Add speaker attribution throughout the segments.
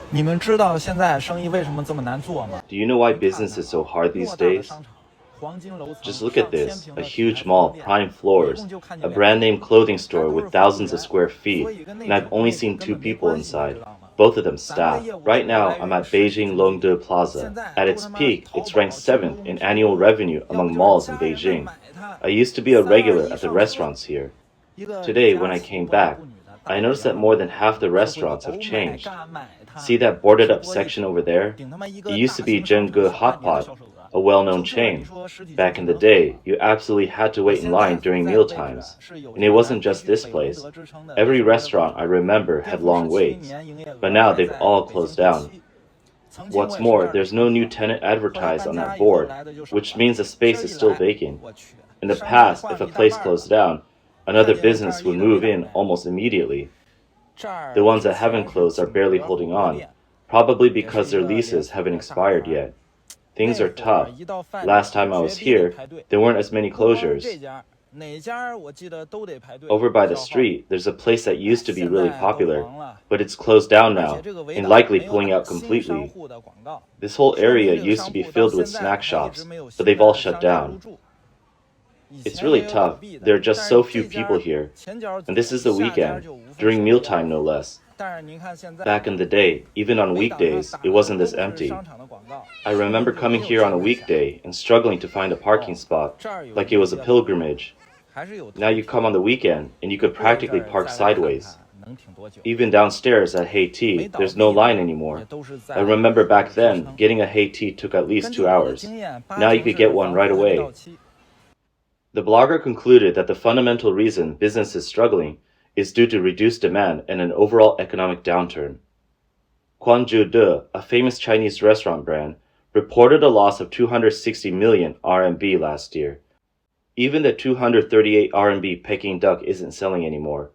Speaker 1: 你们知道现在生意为什么这么难做吗？
Speaker 2: Do you know why business is so hard these days? Just look at this, a huge mall, prime floors, a brand name clothing store with thousands of square feet, and I've only seen 2 people inside, both of them staff. Right now, I'm at Beijing Longde Plaza. At its peak, it's ranked 7th in annual revenue among malls in Beijing. I used to be a regular at the restaurants here. Today, when I came back, I noticed that more than half the restaurants have changed. See that boarded up section over there? It used to be Zhengge Hotpot, a well-known chain. Back in the day, you absolutely had to wait in line during meal times. And it wasn't just this place. Every restaurant I remember had long waits. But now they've all closed down. What's more, there's no new tenant advertised on that board, which means the space is still vacant. In the past, if a place closed down, another business would move in almost immediately. The ones that haven't closed are barely holding on, probably because their leases haven't expired yet. Things are tough. Last time I was here, there weren't as many closures. Over by the street, there's a place that used to be really popular, but it's closed down now, and likely pulling out completely. This whole area used to be filled with snack shops, but they've all shut down. It's really tough. There are just so few people here. And this is the weekend, during mealtime no less. Back in the day, even on weekdays, it wasn't this empty. I remember coming here on a weekday and struggling to find a parking spot, like it was a pilgrimage. Now you come on the weekend and you could practically park sideways. Even downstairs at Hey Tea, there's no line anymore. I remember back then, getting a Hey Tea took at least 2 hours. Now you could get one right away. The blogger concluded that the fundamental reason business is struggling is due to reduced demand and an overall economic downturn. Quanjude, a famous Chinese restaurant brand, reported a loss of 260 million RMB last year. Even the 238 RMB Peking duck isn't selling anymore.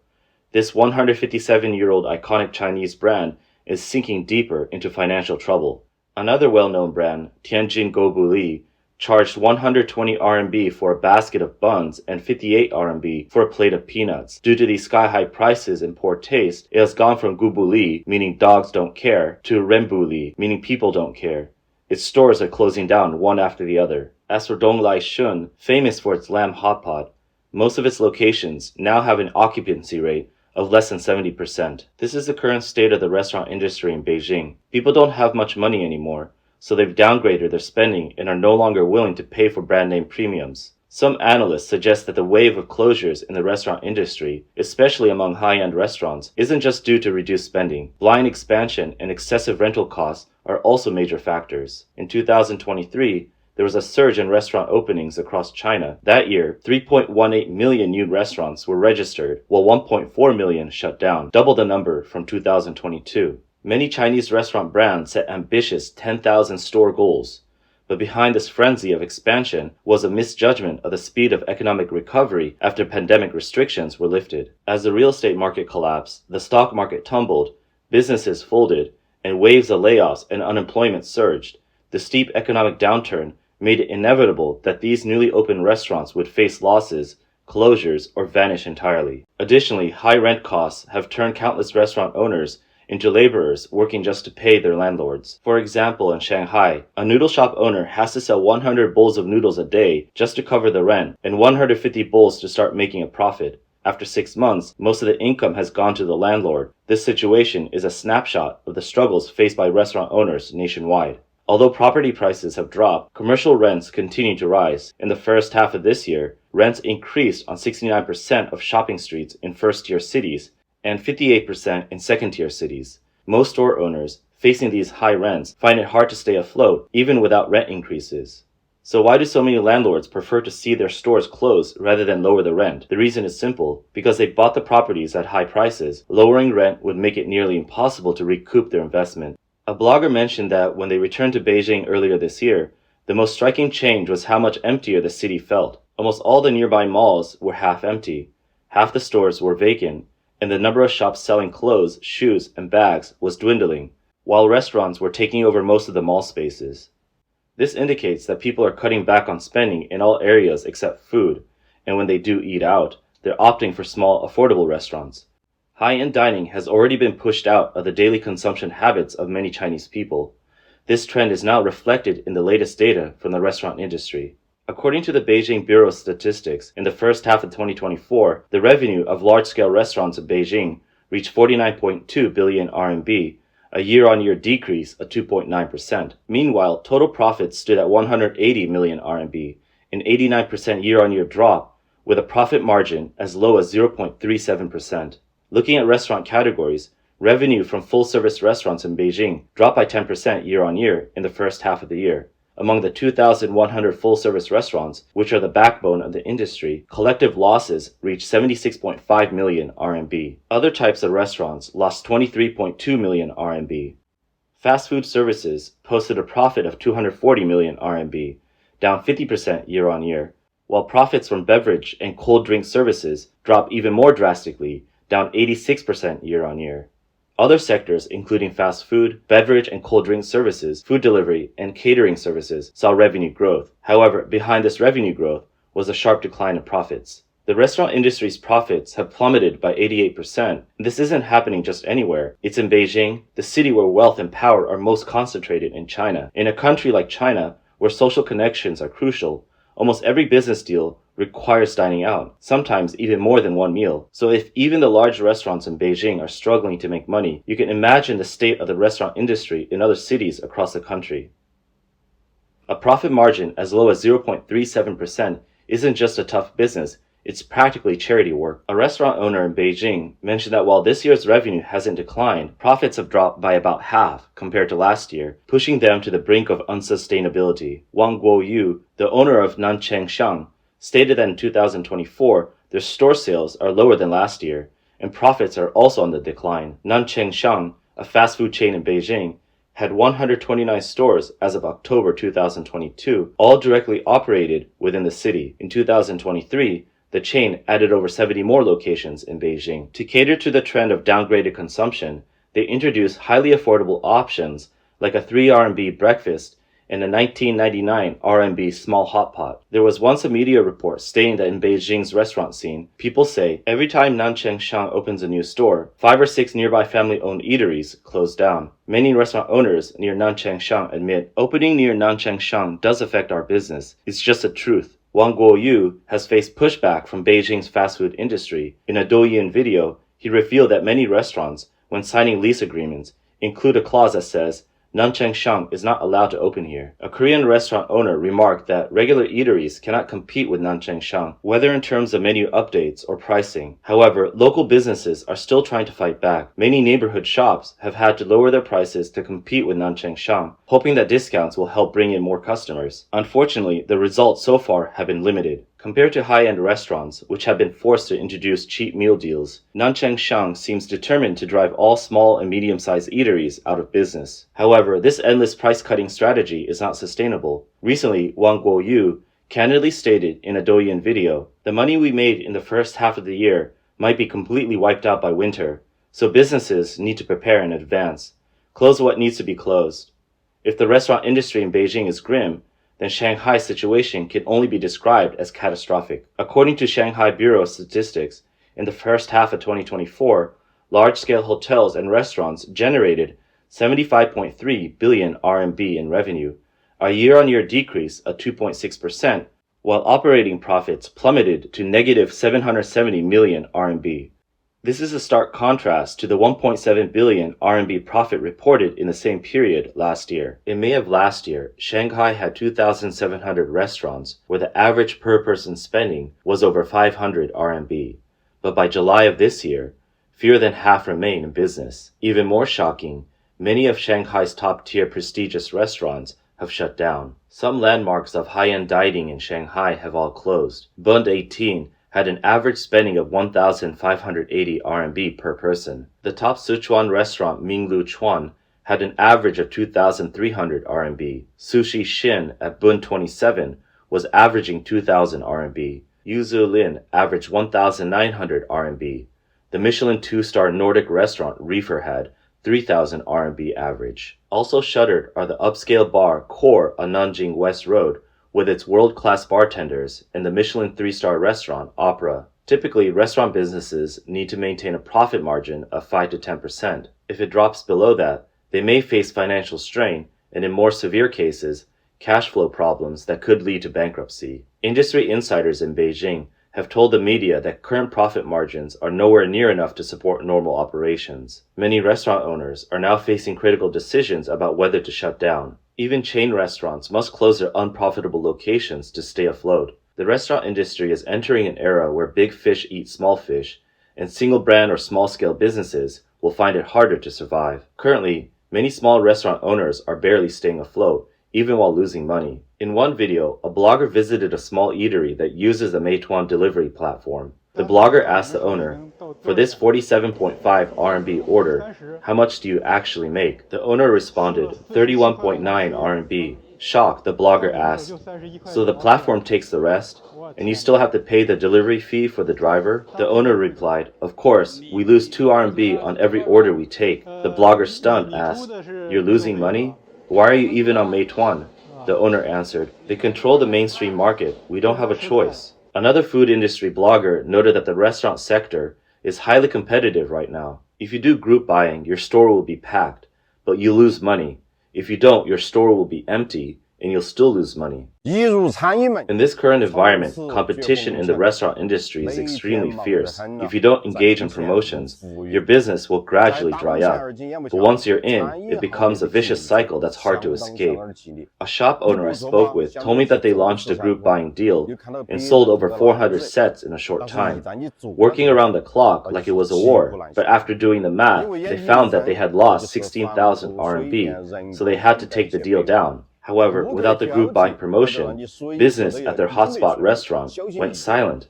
Speaker 2: This 157-year-old iconic Chinese brand is sinking deeper into financial trouble. Another well-known brand, Tianjin Goubuli, charged 120 RMB for a basket of buns and 58 RMB for a plate of peanuts. Due to these sky-high prices and poor taste, it has gone from Goubuli, meaning dogs don't care, to renbuli, meaning people don't care. Its stores are closing down one after the other. As for Donglaishun, famous for its lamb hotpot, most of its locations now have an occupancy rate of less than 70%. This is the current state of the restaurant industry in Beijing. People don't have much money anymore, so they've downgraded their spending and are no longer willing to pay for brand name premiums. Some analysts suggest that the wave of closures in the restaurant industry, especially among high-end restaurants, isn't just due to reduced spending. Blind expansion and excessive rental costs are also major factors. In 2023, there was a surge in restaurant openings across China. That year, 3.18 million new restaurants were registered, while 1.4 million shut down, double the number from 2022. Many Chinese restaurant brands set ambitious 10,000 store goals, but behind this frenzy of expansion was a misjudgment of the speed of economic recovery after pandemic restrictions were lifted. As the real estate market collapsed, the stock market tumbled, businesses folded, and waves of layoffs and unemployment surged. The steep economic downturn made it inevitable that these newly opened restaurants would face losses, closures, or vanish entirely. Additionally, high rent costs have turned countless restaurant owners into laborers working just to pay their landlords. For example, in Shanghai, a noodle shop owner has to sell 100 bowls of noodles a day just to cover the rent, and 150 bowls to start making a profit. After 6 months, most of the income has gone to the landlord. This situation is a snapshot of the struggles faced by restaurant owners nationwide. Although property prices have dropped, commercial rents continue to rise. In the first half of this year, rents increased on 69% of shopping streets in first-tier cities, and 58% in second-tier cities. Most store owners, facing these high rents, find it hard to stay afloat, even without rent increases. So why do so many landlords prefer to see their stores close rather than lower the rent? The reason is simple: because they bought the properties at high prices. Lowering rent would make it nearly impossible to recoup their investment. A blogger mentioned that when they returned to Beijing earlier this year, the most striking change was how much emptier the city felt. Almost all the nearby malls were half empty. Half the stores were vacant, and the number of shops selling clothes, shoes, and bags was dwindling, while restaurants were taking over most of the mall spaces. This indicates that people are cutting back on spending in all areas except food, and when they do eat out, they're opting for small, affordable restaurants. High-end dining has already been pushed out of the daily consumption habits of many Chinese people. This trend is now reflected in the latest data from the restaurant industry. According to the Beijing Bureau of Statistics, in the first half of 2024, the revenue of large-scale restaurants in Beijing reached 49.2 billion RMB, a year-on-year decrease of 2.9%. Meanwhile, total profits stood at 180 million RMB, an 89% year-on-year drop, with a profit margin as low as 0.37%. Looking at restaurant categories, revenue from full-service restaurants in Beijing dropped by 10% year-on-year in the first half of the year. Among the 2,100 full-service restaurants, which are the backbone of the industry, collective losses reached 76.5 million RMB. Other types of restaurants lost 23.2 million RMB. Fast food services posted a profit of 240 million RMB, down 50% year-on-year, while profits from beverage and cold drink services dropped even more drastically, down 86% year-on-year. Other sectors, including fast food, beverage and cold drink services, food delivery, and catering services, saw revenue growth. However, behind this revenue growth was a sharp decline in profits. The restaurant industry's profits have plummeted by 88%. This isn't happening just anywhere. It's in Beijing, the city where wealth and power are most concentrated in China. In a country like China, where social connections are crucial, almost every business deal requires dining out, sometimes even more than one meal. So if even the large restaurants in Beijing are struggling to make money, you can imagine the state of the restaurant industry in other cities across the country. A profit margin as low as 0.37% isn't just a tough business, it's practically charity work. A restaurant owner in Beijing mentioned that while this year's revenue hasn't declined, profits have dropped by about half compared to last year, pushing them to the brink of unsustainability. Wang Guoyu, the owner of Nancheng Shang, stated that in 2024, their store sales are lower than last year, and profits are also on the decline. Nancheng Shang, a fast food chain in Beijing, had 129 stores as of October 2022, all directly operated within the city. In 2023, the chain added over 70 more locations in Beijing. To cater to the trend of downgraded consumption, they introduced highly affordable options like a 3 RMB breakfast and a 1999 RMB small hotpot. There was once a media report stating that in Beijing's restaurant scene, people say every time Nancheng Shang opens a new store, 5 or 6 nearby family-owned eateries close down. Many restaurant owners near Nancheng Shang admit, opening near Nancheng Shang does affect our business. It's just the truth. Wang Guoyu has faced pushback from Beijing's fast food industry. In a Douyin video, he revealed that many restaurants, when signing lease agreements, include a clause that says, Nancheng Shang is not allowed to open here. A Korean restaurant owner remarked that regular eateries cannot compete with Nancheng Shang, whether in terms of menu updates or pricing. However, local businesses are still trying to fight back. Many neighborhood shops have had to lower their prices to compete with Nancheng Shang, hoping that discounts will help bring in more customers. Unfortunately, the results so far have been limited. Compared to high-end restaurants, which have been forced to introduce cheap meal deals, Nancheng Shang seems determined to drive all small and medium-sized eateries out of business. However, this endless price-cutting strategy is not sustainable. Recently, Wang Guoyu candidly stated in a Douyin video, the money we made in the first half of the year might be completely wiped out by winter, so businesses need to prepare in advance. Close what needs to be closed. If the restaurant industry in Beijing is grim, then Shanghai's situation can only be described as catastrophic. According to Shanghai Bureau of Statistics, in the first half of 2024, large-scale hotels and restaurants generated 75.3 billion RMB in revenue, a year-on-year decrease of 2.6%, while operating profits plummeted to negative 770 million RMB. This is a stark contrast to the 1.7 billion RMB profit reported in the same period last year. In May of last year, Shanghai had 2,700 restaurants where the average per-person spending was over 500 RMB. But by July of this year, fewer than half remain in business. Even more shocking, many of Shanghai's top-tier prestigious restaurants have shut down. Some landmarks of high-end dining in Shanghai have all closed. Bund 18 had an average spending of 1,580 RMB per person. The top Sichuan restaurant Minglu Chuan had an average of 2,300 RMB. Sushi Shin at Bund 27 was averaging 2,000 RMB. Yuzu Lin averaged 1,900 RMB. The Michelin 2-star Nordic restaurant Reefer had 3,000 RMB average. Also shuttered are the upscale bar Core on Nanjing West Road, with its world-class bartenders, and the Michelin 3-star restaurant Opera. Typically, restaurant businesses need to maintain a profit margin of 5 to 10%. If it drops below that, they may face financial strain and, in more severe cases, cash flow problems that could lead to bankruptcy. Industry insiders in Beijing have told the media that current profit margins are nowhere near enough to support normal operations. Many restaurant owners are now facing critical decisions about whether to shut down. Even chain restaurants must close their unprofitable locations to stay afloat. The restaurant industry is entering an era where big fish eat small fish, and single brand or small-scale businesses will find it harder to survive. Currently, many small restaurant owners are barely staying afloat, even while losing money. In one video, a blogger visited a small eatery that uses the Meituan delivery platform. The blogger asked the owner, "For this 47.5 RMB order, how much do you actually make?" The owner responded, 31.9 RMB. Shocked, the blogger asked, "So the platform takes the rest, and you still have to pay the delivery fee for the driver?" The owner replied, "Of course, we lose 2 RMB on every order we take." The blogger, stunned, asked, "You're losing money? Why are you even on Meituan?" The owner answered, "They control the mainstream market. We don't have a choice." Another food industry blogger noted that the restaurant sector is highly competitive right now. If you do group buying, your store will be packed, but you lose money. If you don't, your store will be empty, and you'll still lose money. In this current environment, competition in the restaurant industry is extremely fierce. If you don't engage in promotions, your business will gradually dry up. But once you're in, it becomes a vicious cycle that's hard to escape. A shop owner I spoke with told me that they launched a group buying deal and sold over 400 sets in a short time, working around the clock like it was a war. But after doing the math, they found that they had lost 16,000 RMB, so they had to take the deal down. However, without the group buying promotion, business at their hotspot restaurant went silent.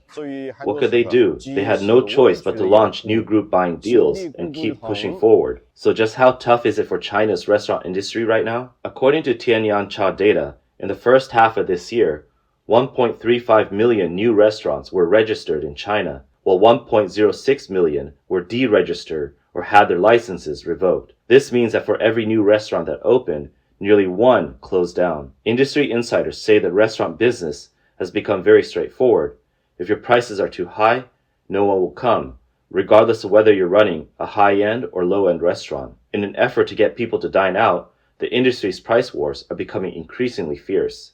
Speaker 2: What could they do? They had no choice but to launch new group buying deals and keep pushing forward. So just how tough is it for China's restaurant industry right now? According to Tianjin data, in the first half of this year, 1.35 million new restaurants were registered in China, while 1.06 million were deregistered or had their licenses revoked. This means that for every new restaurant that opened, nearly one closed down. Industry insiders say that restaurant business has become very straightforward. If your prices are too high, no one will come, regardless of whether you're running a high-end or low-end restaurant. In an effort to get people to dine out, the industry's price wars are becoming increasingly fierce.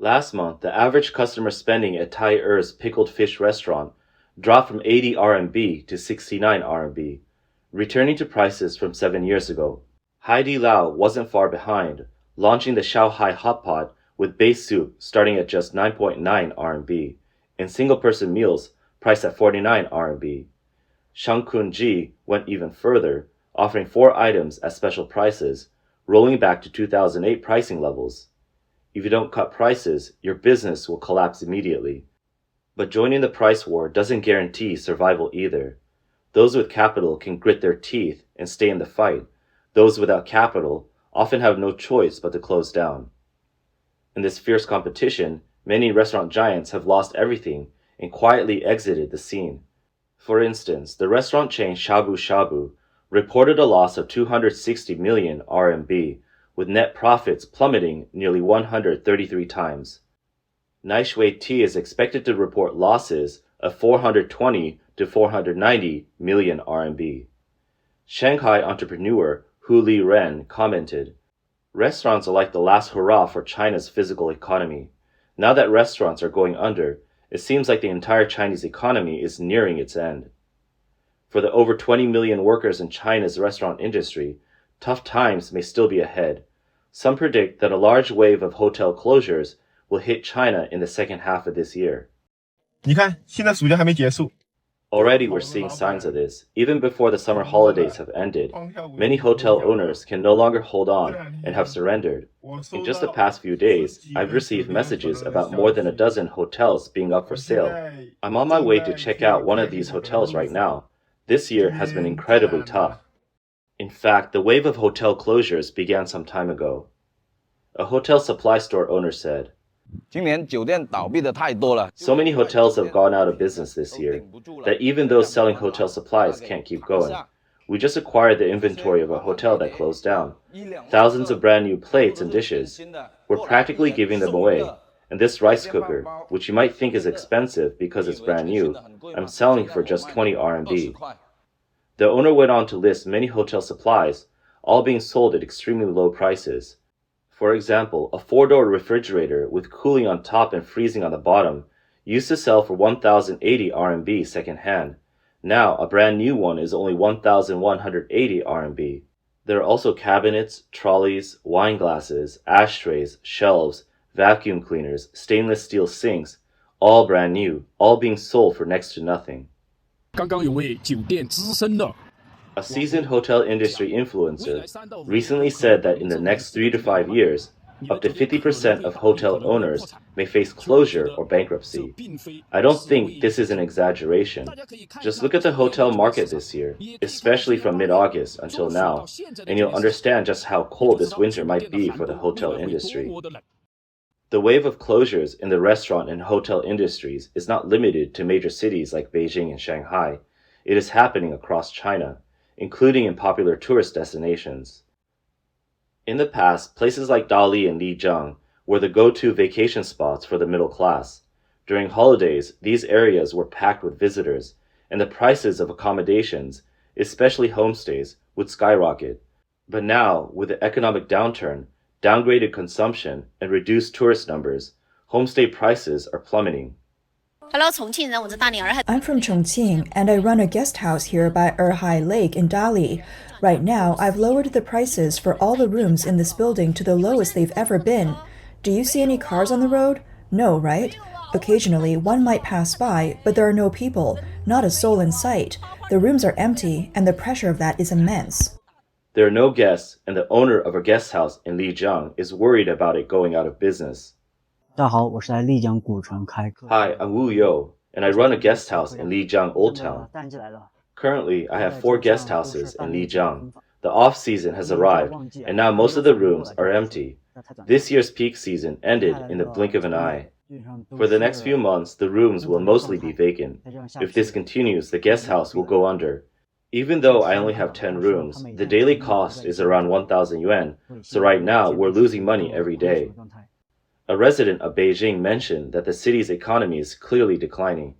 Speaker 2: Last month, the average customer spending at Tai Er's pickled fish restaurant dropped from 80 RMB to 69 RMB, returning to prices from 7 years ago. Haidilao wasn't far behind, launching the Shanghai hotpot with base soup starting at just 9.9 RMB, and single-person meals priced at 49 RMB. Quanjude went even further, offering 4 items at special prices, rolling back to 2008 pricing levels. If you don't cut prices, your business will collapse immediately. But joining the price war doesn't guarantee survival either. Those with capital can grit their teeth and stay in the fight. Those without capital often have no choice but to close down. In this fierce competition, many restaurant giants have lost everything and quietly exited the scene. For instance, the restaurant chain Shabu Shabu reported a loss of 260 million RMB, with net profits plummeting nearly 133 times. Naishui Tea is expected to report losses of 420 to 490 million RMB. Shanghai entrepreneur Hu Li Ren commented, "Restaurants are like the last hurrah for China's physical economy. Now that restaurants are going under, it seems like the entire Chinese economy is nearing its end." For the over 20 million workers in China's restaurant industry, tough times may still be ahead. Some predict that a large wave of hotel closures will hit China in the second half of this year.
Speaker 3: 你看，现在暑假还没结束。
Speaker 2: Already we're seeing signs of this. Even before the summer holidays have ended, many hotel owners can no longer hold on and have surrendered. In just the past few days, I've received messages about more than a dozen hotels being up for sale. I'm on my way to check out one of these hotels right now. This year has been incredibly tough. In fact, the wave of hotel closures began some time ago. A hotel supply store owner said, "So many hotels have gone out of business this year that even those selling hotel supplies can't keep going. We just acquired the inventory of a hotel that closed down. Thousands of brand new plates and dishes. We're practically giving them away. And this rice cooker, which you might think is expensive because it's brand new, I'm selling for just 20 RMB. The owner went on to list many hotel supplies, all being sold at extremely low prices. For example, a 4-door refrigerator with cooling on top and freezing on the bottom used to sell for 1,080 RMB second-hand. Now, a brand new one is only 1,180 RMB. There are also cabinets, trolleys, wine glasses, ashtrays, shelves, vacuum cleaners, stainless steel sinks, all brand new, all being sold for next to nothing. A seasoned hotel industry influencer recently said that in the next 3 to 5 years, up to 50% of hotel owners may face closure or bankruptcy. I don't think this is an exaggeration. Just look at the hotel market this year, especially from mid-August until now, and you'll understand just how cold this winter might be for the hotel industry. The wave of closures in the restaurant and hotel industries is not limited to major cities like Beijing and Shanghai. It is happening across China, including in popular tourist destinations. In the past, places like Dali and Lijiang were the go-to vacation spots for the middle class. During holidays, these areas were packed with visitors, and the prices of accommodations, especially homestays, would skyrocket. But now, with the economic downturn, downgraded consumption, and reduced tourist numbers, homestay prices are plummeting.
Speaker 4: I'm from Chongqing, and I run a guest house here by Erhai Lake in Dali. Right now, I've lowered the prices for all the rooms in this building to the lowest they've ever been. Do you see any cars on the road? No, right? Occasionally, one might pass by, but there are no people, not a soul in sight. The rooms are empty, and the pressure of that is immense.
Speaker 2: There are no guests, and the owner of a guest house in Lijiang is worried about it going out of business. Hi, I'm Wu Yo, and I run a guest house in Lijiang Old Town. Currently, I have 4 guest houses in Lijiang. The off-season has arrived, and now most of the rooms are empty. This year's peak season ended in the blink of an eye. For the next few months, the rooms will mostly be vacant. If this continues, the guest house will go under. Even though I only have 10 rooms, the daily cost is around 1,000 yuan, so right now we're losing money every day. A resident of Beijing mentioned that the city's economy is clearly declining.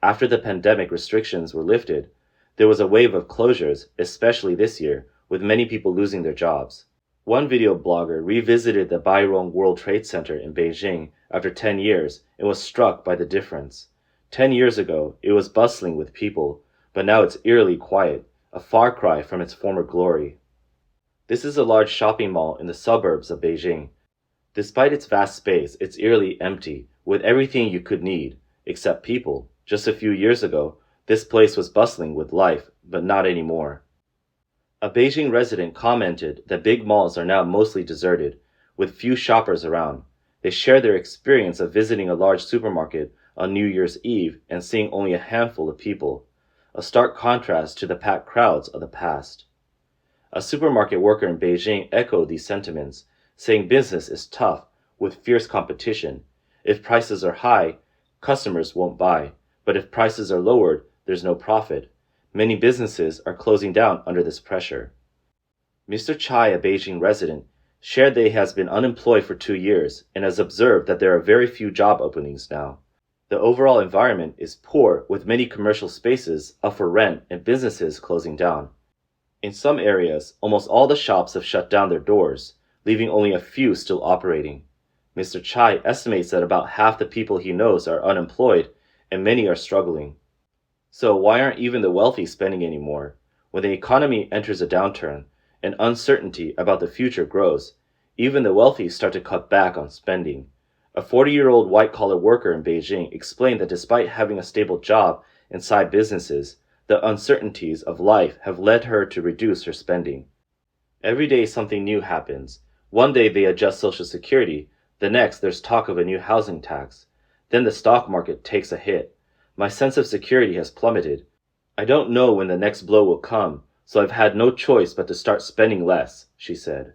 Speaker 2: After the pandemic restrictions were lifted, there was a wave of closures, especially this year, with many people losing their jobs. One video blogger revisited the Bairong World Trade Center in Beijing after 10 years and was struck by the difference. 10 years ago, it was bustling with people, but now it's eerily quiet, a far cry from its former glory. This is a large shopping mall in the suburbs of Beijing. Despite its vast space, it's eerily empty, with everything you could need, except people. Just a few years ago, this place was bustling with life, but not anymore. A Beijing resident commented that big malls are now mostly deserted, with few shoppers around. They share their experience of visiting a large supermarket on New Year's Eve and seeing only a handful of people, a stark contrast to the packed crowds of the past. A supermarket worker in Beijing echoed these sentiments, saying business is tough, with fierce competition. If prices are high, customers won't buy, but if prices are lowered, there's no profit. Many businesses are closing down under this pressure. Mr. Chai, a Beijing resident, shared that he has been unemployed for 2 years and has observed that there are very few job openings now. The overall environment is poor, with many commercial spaces up for rent and businesses closing down. In some areas, almost all the shops have shut down their doors, leaving only a few still operating. Mr. Chai estimates that about half the people he knows are unemployed and many are struggling. So why aren't even the wealthy spending anymore? When the economy enters a downturn and uncertainty about the future grows, even the wealthy start to cut back on spending. A 40-year-old white-collar worker in Beijing explained that despite having a stable job and side businesses, the uncertainties of life have led her to reduce her spending. Every day something new happens. One day they adjust Social Security, the next there's talk of a new housing tax. Then the stock market takes a hit. My sense of security has plummeted. I don't know when the next blow will come, so I've had no choice but to start spending less, she said.